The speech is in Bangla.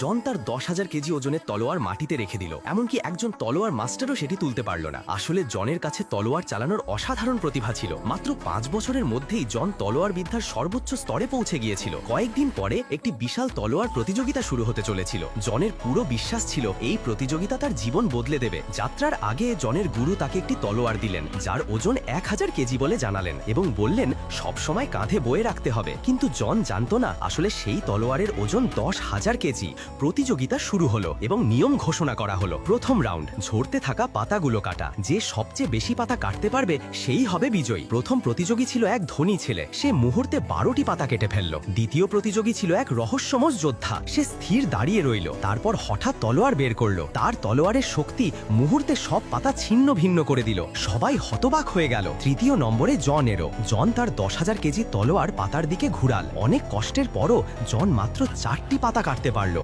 জন তার 10,000 কেজি ওজনের তলোয়ার মাটিতে রেখে দিল। এমনকি একজন তলোয়ার মাস্টারও সেটি তুলতে পারল না। আসলে জনের কাছে তলোয়ার চালানোর অসাধারণ প্রতিভা ছিল। মাত্র 5 বছরের মধ্যেই জন তলোয়ার বিদ্যার সর্বোচ্চ স্তরে পৌঁছে গিয়েছিল। কয়েকদিন পরে একটি বিশাল তলোয়ার প্রতিযোগিতা শুরু হতে চলেছিল। জনের পুরো বিশ্বাস ছিল এই প্রতিযোগিতা তার জীবন বদলে দেবে। যাত্রার আগে জনের গুরু তাকে একটি তলোয়ার দিলেন, যার ওজন 1000 কেজি বলে জানালেন এবং বললেন সবসময় কাঁধে বয়ে রাখতে হবে। কিন্তু জন জানতো না আসলে সেই তলোয়ারের ওজন 10,000 কেজি। প্রতিযোগিতা শুরু হলো এবং নিয়ম ঘোষণা করা হলো। প্রথম রাউন্ড, ঝরতে থাকা পাতাগুলো কাটা। যে সবচেয়ে বেশি পাতা কাটতে পারবে সেই হবে বিজয়ী। প্রথম প্রতিযোগী ছিল এক ধনী ছেলে, সে মুহূর্তে 12টি পাতা কেটে ফেলল। দ্বিতীয় প্রতিযোগী ছিল এক রহস্যময় যোদ্ধা, সে স্থির দাঁড়িয়ে রইল। তারপর হঠাৎ তলোয়ার বের করলো। তার তলোয়ারের শক্তি মুহূর্তে সব পাতা ছিন্ন ভিন্ন করে দিল। সবাই হতবাক হয়ে গেল। তৃতীয় নম্বরে জন এলো। জন তার 10,000 কেজি তলোয়ার পাতার দিকে ঘুরাল। অনেক কষ্টের পরও জন মাত্র 4টি পাতা কাটতে পারল।